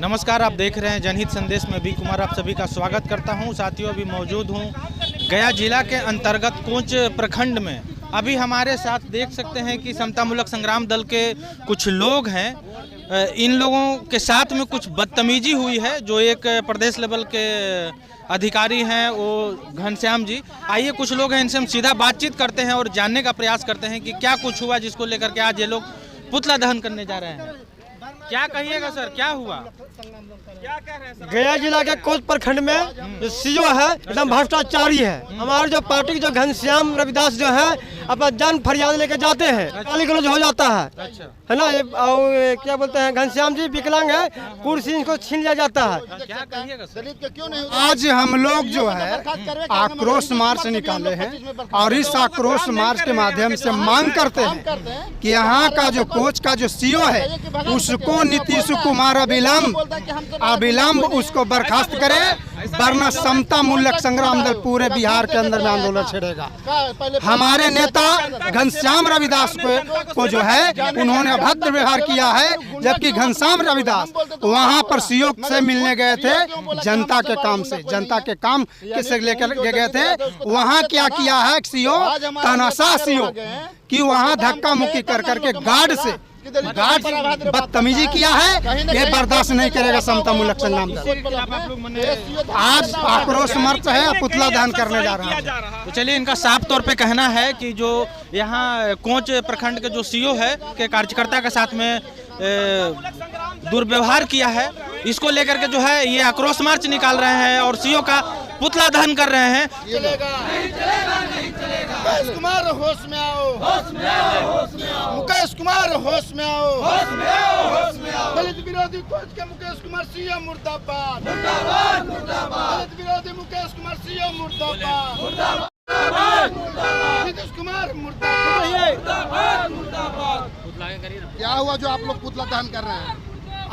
नमस्कार, आप देख रहे हैं जनहित संदेश में बी कुमार आप सभी का स्वागत करता हूं। साथियों, अभी मौजूद हूं गया जिला के अंतर्गत कोंच प्रखंड में। अभी हमारे साथ देख सकते हैं कि समतामूलक संग्राम दल के कुछ लोग हैं। इन लोगों के साथ में कुछ बदतमीजी हुई है। जो एक प्रदेश लेवल के अधिकारी हैं वो घनश्याम जी, आइए कुछ लोग हैं, इनसे हम सीधा बातचीत करते हैं और जानने का प्रयास करते हैं कि क्या कुछ हुआ जिसको लेकर के आज ये लोग पुतला दहन करने जा रहे हैं। क्या कहिएगा सर, क्या हुआ? क्या कह रहे हैं सर? गया जिला के कोंच प्रखंड में जो सीओ है एकदम भ्रष्टाचारी है। हमारे जो पार्टी के जो घनश्याम रविदास जो है अपना जन फरियाद लेके जाते हैं, गाली गलौज हो जाता है। अच्छा, है ना। ये क्या बोलते हैं, घनश्याम जी विकलांग है, कुर्सी इनको छीन लिया जाता है। क्या कहिएगा सर? आज हम लोग जो है आक्रोश मार्च निकाले हैं और इस आक्रोश मार्च के माध्यम से मांग करते हैं कि यहाँ का जो कोच का जो सीओ है उसको नीतीश कुमार अविलंब उसको बर्खास्त करे, वरना समता मूलक संग्राम दल पूरे बिहार के अंदर में आंदोलन छेड़ेगा। हमारे नेता घनश्याम रविदास को जो है उन्होंने अभद्र व्यवहार किया है, जबकि घनश्याम रविदास वहां पर सीओ से मिलने गए थे जनता के काम से, जनता के काम से लेकर गए थे। वहां क्या किया है सीओ, तानाशाह सीओ कि वहां धक्का मुक्की कर करके गार्ड बदतमीजी किया है। ये बर्दाश्त नहीं करेगा समता मूलक संग्राम दल। आज आक्रोश मार्च है, पुतला दहन करने जा रहा है। तो चलिए, इनका साफ तौर पे कहना है कि जो यहाँ कोंच प्रखंड के जो सीओ है के कार्यकर्ता के साथ में दुर्व्यवहार किया है, इसको लेकर के जो है ये आक्रोश मार्च निकाल रहे हैं और सीओ का पुतला दहन कर रहे हैं। मुकेश कुमार होश में आओ, मुकेश कुमार होश में आओ, दलित विरोधी कोच के मुकेश कुमार सीएम मुर्दाबाद, दलित विरोधी मुकेश कुमार सीएम मुर्दाबाद, नीतीश कुमार मुर्दाबाद। क्या हुआ जो आप लोग पुतला दहन कर रहे हैं?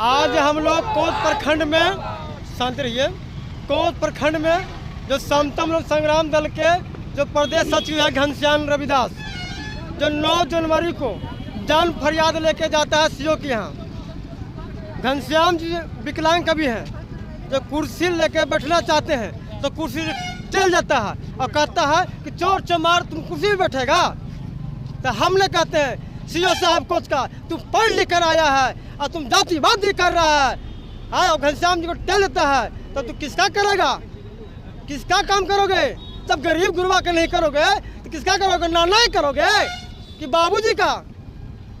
आज हम लोग कोंच प्रखंड में, शांत रहिए, कोंच प्रखंड में जो समतामूलक संग्राम दल के जो प्रदेश सचिव है घनश्याम रविदास, जो 9 जनवरी को जन फरियाद लेके जाता है सीओ के यहाँ। घनश्याम जी विकलांग कभी हैं, जो कुर्सी लेके बैठना चाहते हैं तो कुर्सी चल जाता है और कहता है कि चोर चमार तुम कुर्सी में बैठेगा। तो हमने कहते हैं सीओ साहब कोच का, तुम पढ़ लिख कर आया है और तुम जातिवाद भी कर रहा है। और घनश्याम जी को टेल देता है तो तू किसका करेगा, किसका काम करोगे? जब गरीब गुरबा के नहीं करोगे तो किसका करोगे? नाना ही करोगे कि बाबूजी का?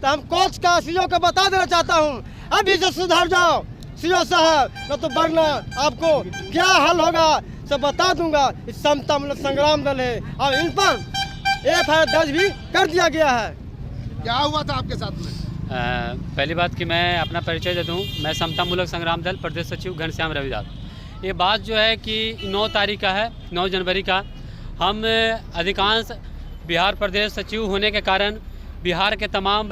तो हम कोच का सीओ को बता देना चाहता हूँ, अभी से सुधर जाओ सीओ साहब, न तो वरना आपको क्या हाल होगा सब बता दूंगा। इस समतामूलक संग्राम दल है और इन पर FIR दर्ज भी कर दिया गया है। क्या हुआ था आपके साथ में? पहली बात कि मैं अपना परिचय दे दूँ, मैं समतामूलक संग्राम दल प्रदेश सचिव घनश्याम रविदास। ये बात जो है कि 9 तारीख का है, 9 जनवरी का। हम अधिकांश बिहार प्रदेश सचिव होने के कारण बिहार के तमाम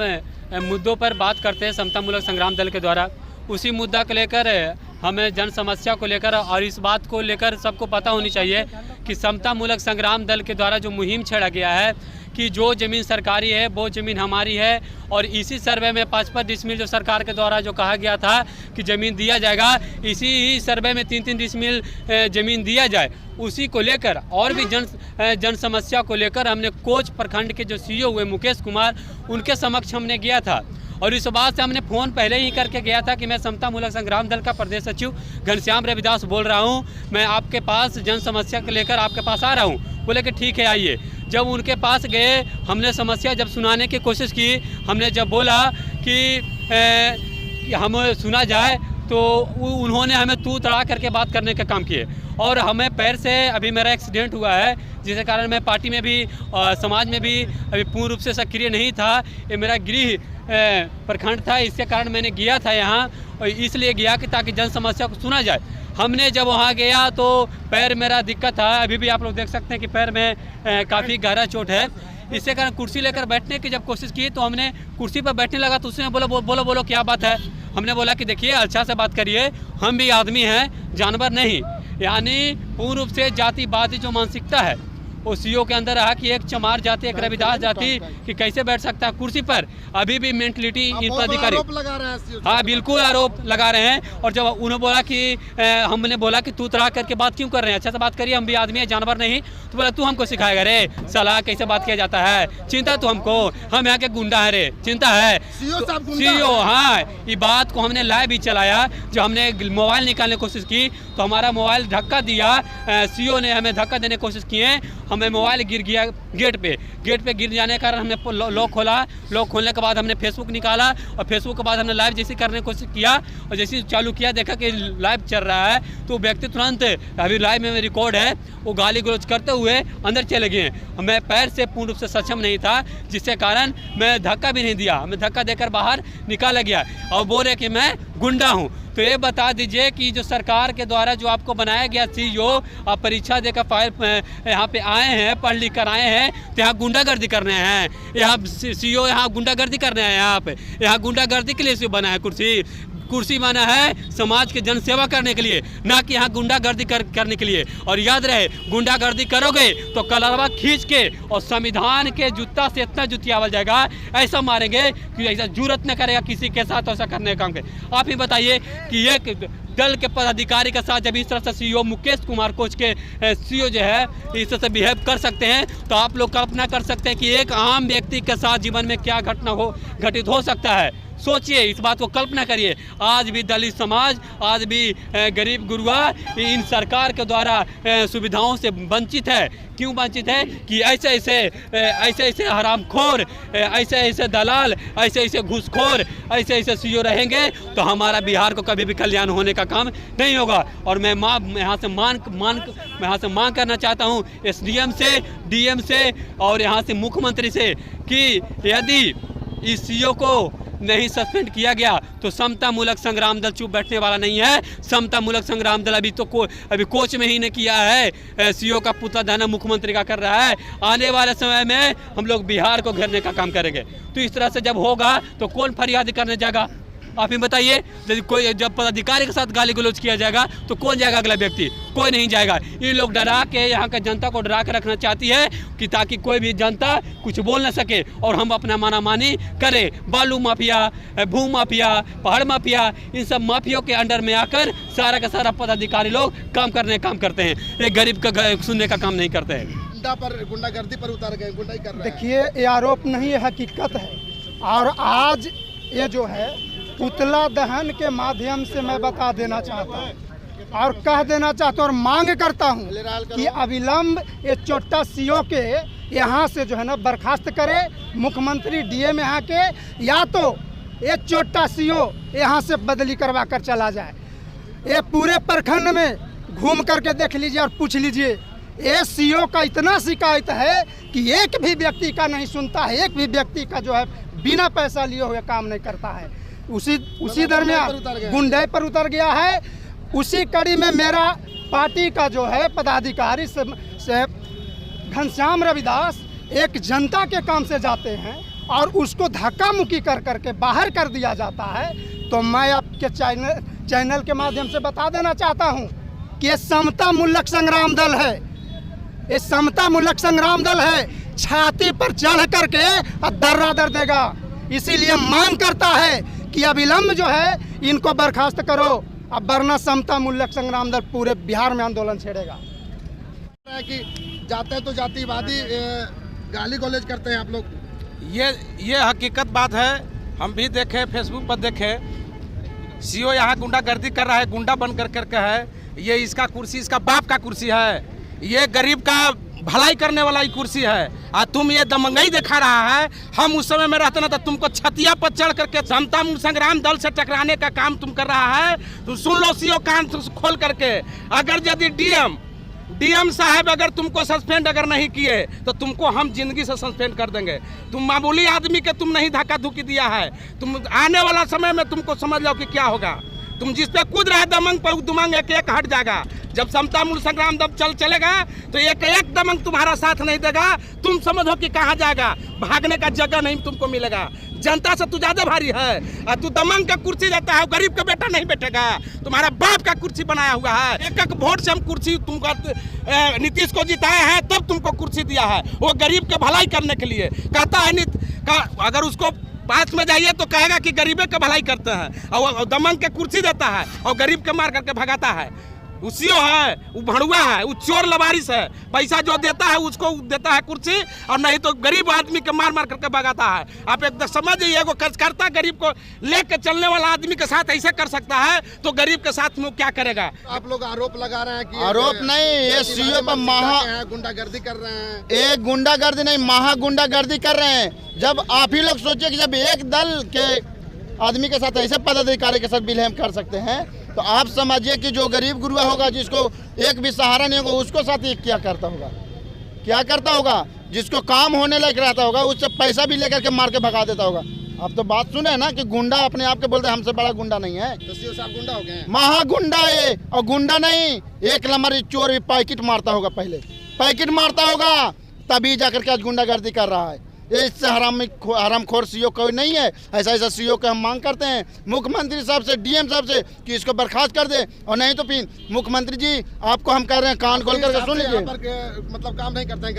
मुद्दों पर बात करते हैं समतामूलक संग्राम दल के द्वारा। उसी मुद्दा को लेकर हमें जन समस्या को लेकर और इस बात को लेकर सबको पता होनी चाहिए कि समतामूलक संग्राम दल के द्वारा जो मुहिम छेड़ा गया है कि जो ज़मीन सरकारी है वो ज़मीन हमारी है, और इसी सर्वे में 5-5 डिसमिल जो सरकार के द्वारा जो कहा गया था कि ज़मीन दिया जाएगा, इसी ही सर्वे में 3-3 डिसमिल ज़मीन दिया जाए। उसी को लेकर और भी जन समस्या को लेकर हमने कोंच प्रखंड के जो सीओ हुए मुकेश कुमार, उनके समक्ष हमने गया था। और इस बात से हमने फ़ोन पहले ही करके गया था कि मैं समतामूलक संग्राम दल का प्रदेश सचिव घनश्याम रविदास बोल रहा हूं, मैं आपके पास जन समस्या को लेकर आपके पास आ रहा हूं। बोले कि ठीक है आइए। जब उनके पास गए, हमने समस्या जब सुनाने की कोशिश की, हमने जब बोला कि हम सुना जाए तो उन्होंने हमें तू तड़ा करके बात करने का काम किए। और हमें पैर से, अभी मेरा एक्सीडेंट हुआ है जिसके कारण मैं पार्टी में भी समाज में भी अभी पूर्ण रूप से सक्रिय नहीं था। ये मेरा गृह प्रखंड था, इसके कारण मैंने गया था यहाँ, और इसलिए गया कि ताकि जन समस्या को सुना जाए। हमने जब वहाँ गया तो पैर मेरा दिक्कत था, अभी भी आप लोग देख सकते हैं कि पैर में काफ़ी गहरा चोट है। इसके कारण कुर्सी लेकर बैठने की जब कोशिश की तो हमने कुर्सी पर बैठने लगा तो उसने बोलो क्या बात है। हमने बोला कि देखिए अच्छा से बात करिए, हम भी आदमी हैं, जानवर नहीं। यानी पूर्ण रूप से जातिवादी जो मानसिकता है वो सीओ के अंदर रहा कि एक चमार जाति, एक रविदास जाति कि कैसे बैठ सकता है कुर्सी पर। अभी भी मेंटलिटी इन पदाधिकारी लगा रहे हैं। हाँ बिल्कुल आरोप लगा रहे हैं। और जब उन्होंने बोला कि हमने बोला कि तू तराह करके बात क्यों कर रहे हैं, अच्छा से बात करिए, हम भी आदमी है, जानवर नहीं। तो बोला तू हमको सिखाएगा रे सलाह कैसे बात किया जाता है, चिंता तो हमको, हम यहाँ के गुंडा है रे, चिंता है सीओ। हाँ, ये बात को हमने लाइव भी चलाया। जब हमने मोबाइल निकालने की कोशिश की तो हमारा मोबाइल धक्का दिया, सीओ ने हमें धक्का देने की कोशिश किए, हमें मोबाइल गिर गया गेट पे गिर जाने के कारण हमने लॉक खोला। लॉक खोलने के बाद हमने फेसबुक निकाला और फेसबुक के बाद हमने लाइव जैसे करने की कोशिश किया और जैसे चालू किया देखा कि लाइव चल रहा है तो व्यक्ति तुरंत, अभी लाइव में रिकॉर्ड है, वो गाली गलौज करते हुए अंदर चले गए। मैं पैर से पूर्ण रूप से सक्षम नहीं था जिसके कारण मैं धक्का भी नहीं दिया, हमें धक्का देकर बाहर निकाला गया और बोल रहे कि मैं गुंडा हूँ। तो ये बता दीजिए कि जो सरकार के द्वारा जो आपको बनाया गया सीईओ, आप परीक्षा देकर फाइल यहाँ पे आए हैं, पढ़ लिख कर आए हैं तो यहाँ गुंडागर्दी करने हैं, यहाँ सीईओ यहाँ गुंडागर्दी करने हैं। यहाँ गुंडागर्दी के लिए सीईओ बना है, कुर्सी बना है समाज के जन सेवा करने के लिए, ना कि यहाँ गुंडागर्दी करने के लिए। और याद रहे, गुंडागर्दी करोगे तो कलरवा खींच के और संविधान के जूता से इतना जुतियावल जाएगा, ऐसा मारेंगे कि ऐसा जरूरत न करेगा किसी के साथ ऐसा करने का काम के। आप ही बताइए कि एक दल के पदाधिकारी के साथ जब इस तरह से सीईओ मुकेश कुमार कोच के सीईओ जो है इस तरह से बिहेव कर सकते हैं तो आप लोग कल्पना कर सकते हैं कि एक आम व्यक्ति के साथ जीवन में क्या घटित हो सकता है। सोचिए, इस बात को कल्पना करिए। आज भी दलित समाज, आज भी गरीब गुरुआ इन सरकार के द्वारा सुविधाओं से वंचित है। क्यों वंचित है कि ऐसे हरामखोर, ऐसे दलाल, ऐसे घूसखोर, ऐसे सीईओ रहेंगे तो हमारा बिहार को कभी भी कल्याण होने का काम नहीं होगा। और मैं यहाँ से मांग करना चाहता हूँ एसडीएम से, डीएम से और यहाँ से मुख्यमंत्री से कि यदि इस सीईओ को नहीं सस्पेंड किया गया तो समता मूलक संग्राम दल चुप बैठने वाला नहीं है। समता मूलक संग्राम दल अभी कोच में ही ने किया है, सीईओ का पुतला दहन मुख्यमंत्री का कर रहा है। आने वाले समय में हम लोग बिहार को घेरने का काम करेंगे। तो इस तरह से जब होगा तो कौन फरियाद करने जाएगा, आप ही बताइए। जब पदाधिकारी के साथ गाली गलौज किया जाएगा तो कौन जाएगा, अगला व्यक्ति कोई नहीं जाएगा। ये लोग डरा के यहाँ का जनता को डरा के रखना चाहती है कि ताकि कोई भी जनता कुछ बोल न सके और हम अपना मानामानी करें। बालू माफिया, भू माफिया, पहाड़ माफिया, इन सब माफियों के अंडर में आकर सारा का सारा पदाधिकारी लोग काम करते हैं, एक गरीब का सुनने का काम नहीं करते हैं। गुंडागर्दी पर उतार गए, गुंडाई कर रहे हैं। देखिए, ये आरोप नहीं है, हकीकत है। और आज ये जो है पुतला दहन के माध्यम से मैं बता देना चाहता हूँ और कह देना चाहता हूँ और मांग करता हूँ कि अविलंब ये चोट्टा सीईओ के यहाँ से जो है ना बर्खास्त करे मुख्यमंत्री, डीएम यहाँ के, या तो ये चोट्टा सीईओ यहाँ से बदली करवा कर चला जाए। ये पूरे प्रखंड में घूम करके देख लीजिए और पूछ लीजिए, ये सीईओ का इतना शिकायत है कि एक भी व्यक्ति का नहीं सुनता है, एक भी व्यक्ति का जो है बिना पैसा लिए हुए काम नहीं करता है। उसी दरमियान गुंडे पर उतर गया है। उसी कड़ी में मेरा पार्टी का जो है पदाधिकारी से घनश्याम रविदास एक जनता के काम से जाते हैं और उसको धक्का मुक्की कर करके बाहर कर दिया जाता है। तो मैं आपके चैनल के माध्यम से बता देना चाहता हूं कि ये समता मूलक संग्राम दल है, ये समता मूलक संग्राम दल है। छाती पर चढ़ करके दर्रा दर देगा। इसीलिए मांग करता है कि अविलंब जो है इनको बर्खास्त करो, अब वरना समता मूलक संग्राम दल पूरे बिहार में आंदोलन छेड़ेगा। कि जाते तो जातिवादी गाली गलौज करते हैं आप लोग, ये हकीकत बात है। हम भी देखे, फेसबुक पर देखे, सीईओ यहाँ गुंडागर्दी कर रहा है, गुंडा बन करके है। ये इसका कुर्सी इसका बाप का कुर्सी है, ये गरीब का भलाई करने वाला ही कुर्सी है। और तुम ये दमंगई दिखा रहा है। हम उस समय में रहते ना तो तुमको छतिया पर चढ़ करके समता संग्राम दल से टकराने का काम तुम कर रहा है। तुम सुन लो सीईओ कान खोल करके, अगर यदि डीएम साहब अगर तुमको सस्पेंड अगर नहीं किए तो तुमको हम जिंदगी से सस्पेंड कर देंगे। तुम मामूली आदमी के तुम नहीं धक्का धुकी दिया है। तुम आने वाला समय में तुमको समझ लो कि क्या होगा। तुम जिस पे कूद रहे दमंग पर दमंग एक हट जाएगा। जब समता मूल संग्राम दल चलेगा तो एक दमंग तुम्हारा साथ नहीं देगा। तुम समझो कि कहाँ जाएगा, भागने का जगह नहीं तुमको मिलेगा। जनता से तू ज्यादा भारी है और तू दमंग का कुर्सी देता है, गरीब का बेटा नहीं बैठेगा। तुम्हारा बाप का कुर्सी बनाया हुआ है। एक वोट से हम कुर्सी तुमको नीतीश को जिताए हैं, तब तुमको कुर्सी दिया है। वो गरीब के भलाई करने के लिए कहता है। अगर उसको पास में जाइए तो कहेगा कि गरीबे के भलाई करते हैं, और वो दमंग के कुर्सी देता है और गरीब के मार करके भगाता है। वो सीओ है, वो भड़ुआ है, वो चोर लवारिस है। पैसा जो देता है उसको देता है कुर्सी, और नहीं तो गरीब आदमी के मार मार करके भगाता है। आप एकदम समझ जाइए, वो कर्जकर्ता गरीब को लेके चलने वाला आदमी के साथ ऐसे कर सकता है तो गरीब के साथ में क्या करेगा? आप लोग आरोप लगा रहे हैं कि आरोप नहीं, ये सीओ पर महा गुंडागर्दी कर रहे हैं। एक गुंडागर्दी नहीं, महा गुंडागर्दी कर रहे हैं। जब आप ही लोग सोचिए कि जब एक दल के आदमी के साथ ऐसे पदाधिकारी के साथ बिलहम कर सकते हैं, तो आप समझिए कि जो गरीब गुरुआ होगा, जिसको एक भी सहारा नहीं होगा, उसको साथ ये क्या करता होगा? क्या करता होगा? जिसको काम होने लायक रहता होगा उससे पैसा भी लेकर के मार के भगा देता होगा। आप तो बात सुने ना कि गुंडा अपने आप के बोलते हैं हमसे बड़ा गुंडा नहीं है। तो सीओ साहब गुंडा हो गए हैं। महा गुंडा है, और गुंडा नहीं, एक नंबर चोर भी पैकेट मारता होगा, पहले पैकेट मारता होगा तभी जाकर के आज गुंडागर्दी कर रहा है। ये इससे हरामखोर सीओ कोई नहीं है। ऐसा ऐसा सीओ को हम मांग करते हैं मुख्यमंत्री साहब से, डीएम साहब से कि इसको बर्खास्त कर दे, और नहीं तो फिर मुख्यमंत्री जी आपको हम कह रहे हैं, कान खोल करके सुन लीजिए। मतलब काम नहीं करते हैं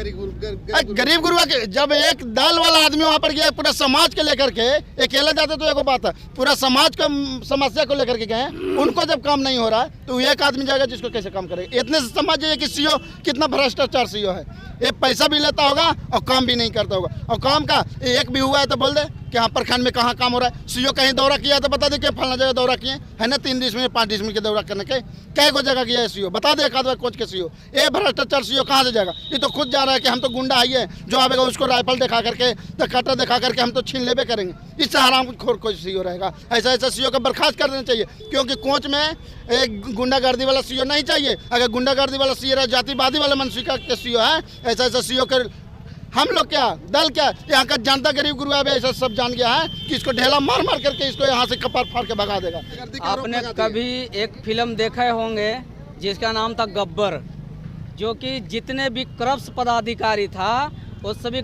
गरीब गुरुआ के। जब एक दल वाला आदमी वहाँ पर गया पूरा समाज के लेकर के, अकेले जाते तो एक बात है, पूरा समाज का समस्या को लेकर के गए, उनको जब काम नहीं हो रहा है तो एक आदमी जाएगा जिसको कैसे काम करेगा? इतने से समझ जाइए कि सीओ कितना भ्रष्टाचार सीओ है। ये पैसा भी लेता होगा और काम भी नहीं करता होगा। और काम का एक भी हुआ है तो बोल दे कि हाँ प्रखंड में कहाँ काम हो रहा है। सीओ कहीं दौरा किया तो बता दे कि फलना जगह दौरा किए है ना, 3 डिसमिल 5 डिसमिल के दौरा करने के कई को जगह किया है सीओ, बता दे एक आध बार कोच के सीओ। ये भ्रष्टाचार सीओ कहाँ से जाएगा? ये तो खुद जा रहा है कि हम तो गुंडा आइए, जो आएगा उसको राइफल दिखा करके तो कटर दिखा करके हम तो छीन लेबे करेंगे। इससे हराम खोर कोई सीओ रहेगा। ऐसा ऐसा सीओ को बर्खास्त कर देना चाहिए, क्योंकि कोच में एक गुंडागर्दी वाला सीओ नहीं चाहिए। अगर गुंडागर्दी वाला सीओ जातिवादी वाला मनसिका के सीओ है, ऐसा ऐसा सीओ के हम लोग क्या दल क्या यहाँ का जनता गरीब गुरुआ भी ऐसा सब जान गया है कि इसको ढेला मार मार करके इसको यहाँ से कपार फाड़ के भगा देगा। आपने कभी एक फिल्म देखे होंगे जिसका नाम था गब्बर, जो कि जितने भी करप्ट पदाधिकारी था वो सभी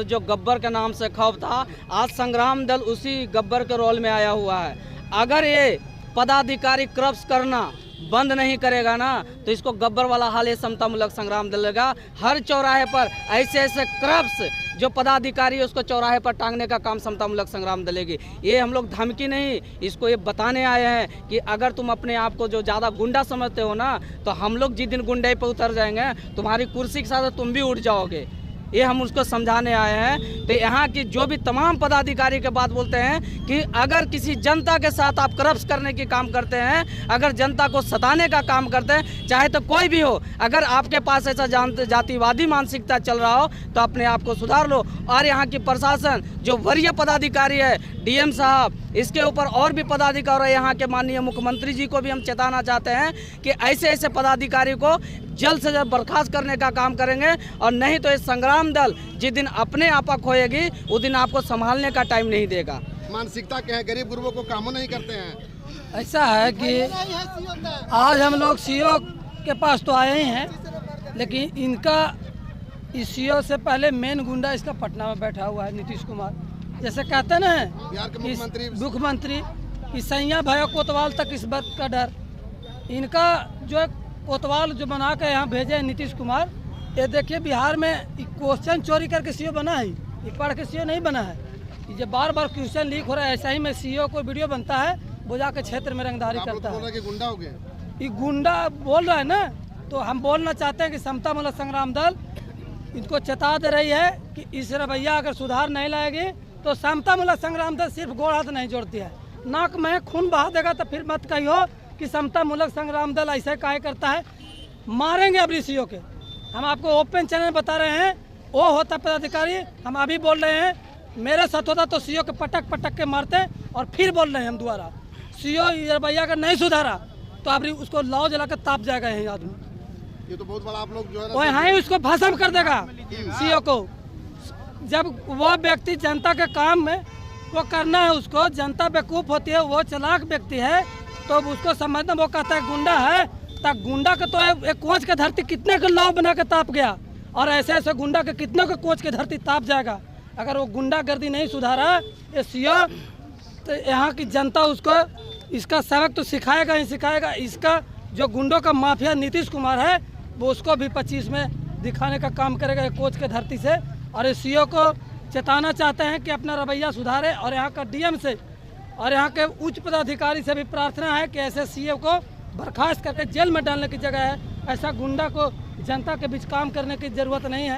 जो गब्बर के नाम से खौफ था। आज संग्राम दल उसी गब्बर के रोल में आया हुआ है। अगर ये पदाधिकारी करप्ट करना बंद नहीं करेगा ना तो इसको गब्बर वाला हाल ये समतामूलक संग्राम दल लेगा। हर चौराहे पर ऐसे ऐसे करप्ट जो पदाधिकारी है उसको चौराहे पर टांगने का काम समतामूलक संग्राम दलेगी। ये हम लोग धमकी नहीं, इसको ये बताने आए हैं कि अगर तुम अपने आप को जो ज़्यादा गुंडा समझते हो ना, तो हम लोग जिस दिन गुंडे पर उतर जाएंगे तुम्हारी कुर्सी के साथ तुम भी उठ जाओगे। ये हम उसको समझाने आए हैं। तो यहाँ की जो भी तमाम पदाधिकारी के बात बोलते हैं कि अगर किसी जनता के साथ आप करप्ट करने की काम करते हैं, अगर जनता को सताने का काम करते हैं, चाहे तो कोई भी हो, अगर आपके पास ऐसा जातिवादी मानसिकता चल रहा हो तो अपने आप को सुधार लो। और यहाँ की प्रशासन जो वरीय पदाधिकारी है, डीएम साहब, इसके ऊपर और भी पदाधिकारी, यहाँ के माननीय मुख्यमंत्री जी को भी हम चेताना चाहते हैं कि ऐसे ऐसे पदाधिकारी को जल्द से जल्द बर्खास्त करने का काम करेंगे, और नहीं तो इस संग्राम दल जिस दिन अपने आपा खोएगी उस दिन आपको संभालने का टाइम नहीं देगा। मानसिकता क्या है? गरीब गुरुओं को कामों नहीं करते हैं। ऐसा है कि आज हम लोग सीओ के पास तो आए ही हैं, लेकिन इनका इस सीओ से पहले मेन गुंडा इसका पटना में बैठा हुआ है, नीतीश कुमार। जैसे कहते हैं ना बिहार के मुख्यमंत्री कि सैया भया कोतवाल तक इस बात का डर। इनका जो कोतवाल जो बना के यहाँ भेजे हैं नीतीश कुमार, ये देखिए बिहार में क्वेश्चन चोरी करके सीओ बना है, ये पढ़ के सीओ नहीं बना है। ये बार बार क्वेश्चन लीक हो रहा है। ऐसा ही में सीओ को वीडियो बनता है, वो जाके क्षेत्र में रंगदारी करता है। कि गुंडा हो गया, ये गुंडा बोल रहा है ना, तो हम बोलना चाहते हैं कि समतामूलक संग्राम दल इनको चेता दे रही है कि इस रवैया अगर सुधार नहीं लाएगी तो समतामूलक संग्राम दल सिर्फ गोड़ हाथ नहीं जोड़ती है, नाक में खून बहा देगा। तो फिर मत कहियो कि समतामूलक संग्राम दल ऐसे काहे करता है। मारेंगे अभी सीओ के। हम आपको ओपन चैनल बता रहे हैं, वो होता पदाधिकारी, हम अभी बोल रहे हैं मेरे साथ होता तो सीओ के पटक पटक के मारते, और फिर बोल रहे हैं हम दोबारा सीओ रवैया का नहीं सुधारा तो अभी उसको लाओ जला कर ताप जाएगा यही आदमी। ये तो बहुत बड़ा आप लोग जो है वो यहाँ ही उसको भस्म कर देगा सीओ को। जब वो व्यक्ति जनता के काम में वो करना है, उसको जनता बेवकूफ़ होती है, वो चालाक व्यक्ति है तो उसको समझना। वो कहता है गुंडा है, तब गुंडा का तो एक कोच के धरती कितने के लाव बना के ताप गया, और ऐसे ऐसे गुंडा के कितने के कोच के धरती ताप जाएगा। अगर वो गुंडागर्दी नहीं सुधारा ये सीओ, तो यहाँ की जनता उसको इसका सबक तो सिखाएगा ही सिखाएगा। इसका जो गुंडों का माफिया नीतीश कुमार है वो उसको भी 25 में दिखाने का काम करेगा ये कोच के धरती से। और इस सीओ को चेताना चाहते हैं कि अपना रवैया सुधारे। और यहाँ का डीएम से और यहाँ के उच्च पदाधिकारी से भी प्रार्थना है कि ऐसे सीओ को बर्खास्त करके जेल में डालने की जगह है ऐसा गुंडा को जनता के बीच काम करने की ज़रूरत नहीं है।